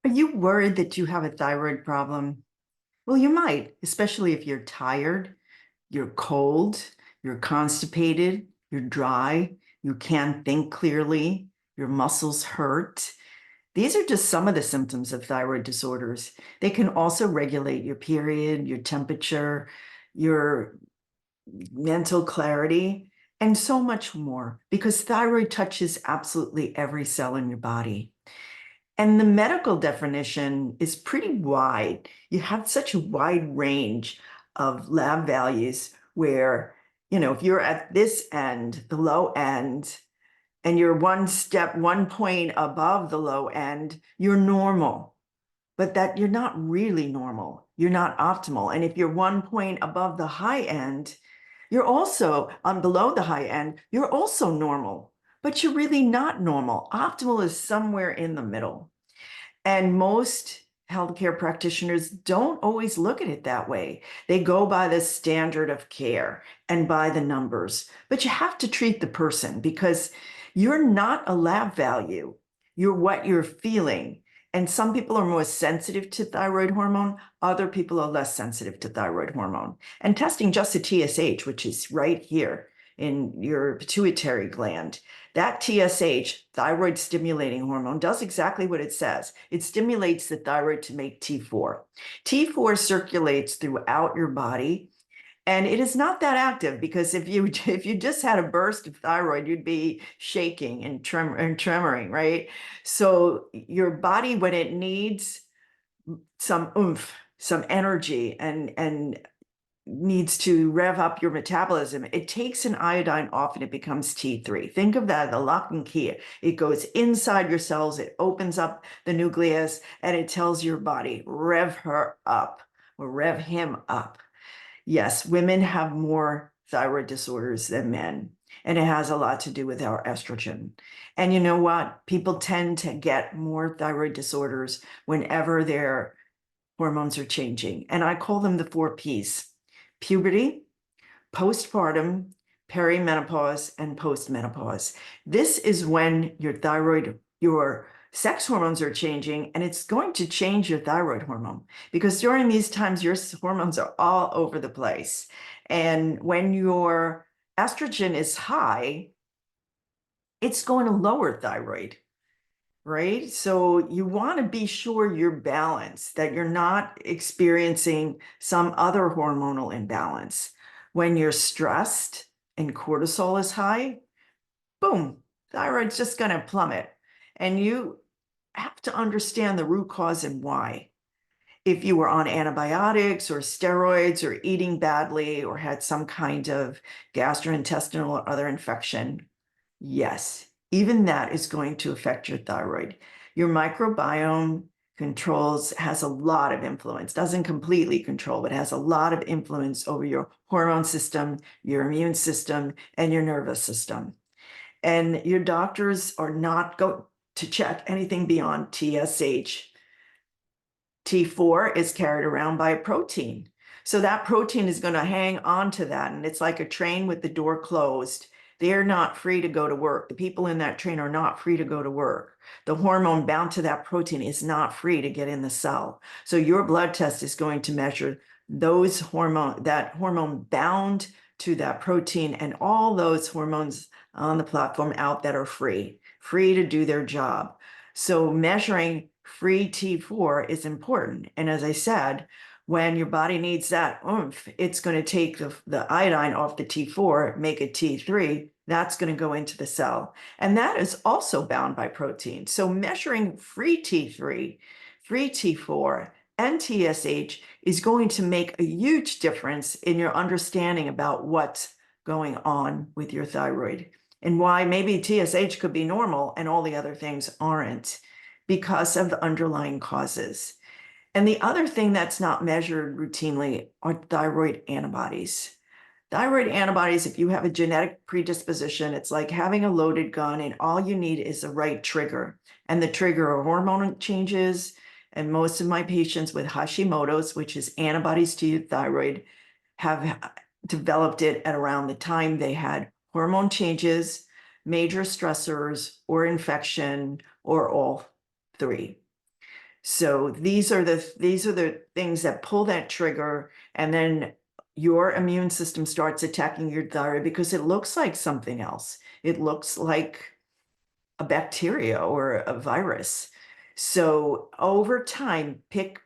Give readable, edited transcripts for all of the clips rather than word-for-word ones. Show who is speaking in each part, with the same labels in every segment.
Speaker 1: Are you worried that you have a thyroid problem? Well, you might, especially if you're tired, you're cold, you're constipated, you're dry, you can't think clearly, your muscles hurt. These are just some of the symptoms of thyroid disorders. They can also regulate your period, your temperature, your mental clarity, and so much more because thyroid touches absolutely every cell in your body. And the medical definition is pretty wide. You have such a wide range of lab values where, if you're at this end, the low end, and you're one point above the low end, you're normal, but that you're not really normal. You're not optimal. And if you're 1 point above the high end, you're also below the high end, you're also normal, but you're really not normal. Optimal is somewhere in the middle. And most healthcare practitioners don't always look at it that way. They go by the standard of care and by the numbers. But you have to treat the person because you're not a lab value. You're what you're feeling. And some people are more sensitive to thyroid hormone. Other people are less sensitive to thyroid hormone. And testing just the TSH, which is right here in your pituitary gland, that TSH, thyroid stimulating hormone, does exactly what it says. It stimulates the thyroid to make T4. T4 circulates throughout your body, and it is not that active because if you just had a burst of thyroid, you'd be shaking and tremoring, right? So your body, when it needs some oomph, some energy, and needs to rev up your metabolism, it takes an iodine off and it becomes T3. Think of that, the lock and key. It goes inside your cells, it opens up the nucleus, and it tells your body, rev her up or rev him up. Yes, women have more thyroid disorders than men, and it has a lot to do with our estrogen. And you know what? People tend to get more thyroid disorders whenever their hormones are changing. And I call them the 4 Ps: puberty, postpartum, perimenopause, and postmenopause. This is when your sex hormones are changing, and it's going to change your thyroid hormone because during these times, your hormones are all over the place. And when your estrogen is high, it's going to lower thyroid, right? So you want to be sure you're balanced, that you're not experiencing some other hormonal imbalance. When you're stressed and cortisol is high, boom, thyroid's just going to plummet. And you have to understand the root cause and why. If you were on antibiotics or steroids or eating badly or had some kind of gastrointestinal or other infection, yes, even that is going to affect your thyroid. Your microbiome has a lot of influence, doesn't completely control, but has a lot of influence over your hormone system, your immune system, and your nervous system. And your doctors are not going to check anything beyond TSH. T4 is carried around by a protein. So that protein is going to hang on to that. And it's like a train with the door closed. They're not free to go to work. The people in that train are not free to go to work. The hormone bound to that protein is not free to get in the cell. So your blood test is going to measure that hormone bound to that protein and all those hormones on the platform out that are free to do their job. So measuring free T4 is important. And as I said, when your body needs that oomph, it's going to take the iodine off the T4, make it T3. That's going to go into the cell. And that is also bound by protein. So measuring free T3, free T4, and TSH is going to make a huge difference in your understanding about what's going on with your thyroid and why maybe TSH could be normal and all the other things aren't because of the underlying causes. And the other thing that's not measured routinely are thyroid antibodies. Thyroid antibodies, if you have a genetic predisposition, it's like having a loaded gun and all you need is the right trigger. And the trigger are hormone changes. And most of my patients with Hashimoto's, which is antibodies to your thyroid, have developed it at around the time they had hormone changes, major stressors, or infection, or all three. So these are the things that pull that trigger, and then your immune system starts attacking your thyroid because it looks like something else. It looks like a bacteria or a virus. So over time, pick.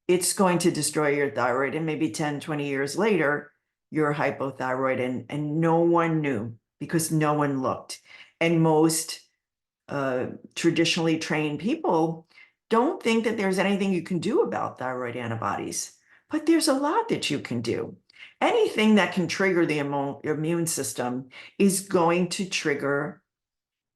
Speaker 1: It's going to destroy your thyroid. And maybe 10, 20 years later, you're hypothyroid, and no one knew because no one looked. And most traditionally trained people don't think that there's anything you can do about thyroid antibodies, but there's a lot that you can do. Anything that can trigger the immune system is going to trigger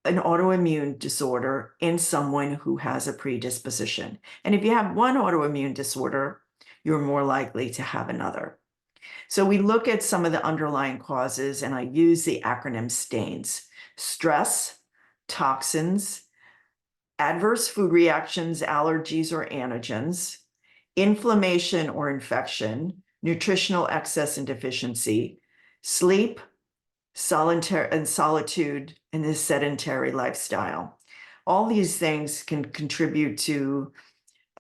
Speaker 1: an autoimmune disorder in someone who has a predisposition. And if you have one autoimmune disorder, you're more likely to have another. So we look at some of the underlying causes, and I use the acronym STAINS: stress, toxins, adverse food reactions, allergies or antigens, inflammation or infection, nutritional excess and deficiency, sleep, solitude, and a sedentary lifestyle. All these things can contribute to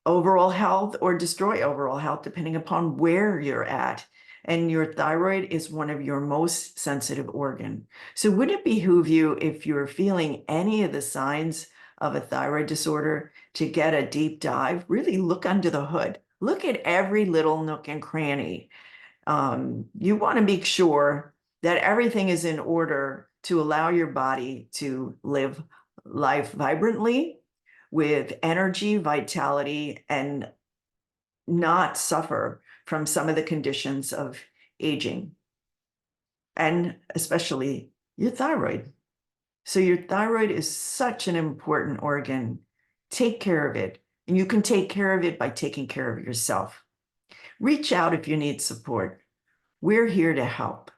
Speaker 1: overall health or destroy overall health, depending upon where you're at. And your thyroid is one of your most sensitive organ. So would it behoove you, if you're feeling any of the signs of a thyroid disorder, to get a deep dive? Really look under the hood. Look at every little nook and cranny. You want to make sure that everything is in order to allow your body to live life vibrantly with energy, vitality, and not suffer from some of the conditions of aging, and especially your thyroid. So your thyroid is such an important organ. Take care of it. And you can take care of it by taking care of yourself. Reach out if you need support. We're here to help.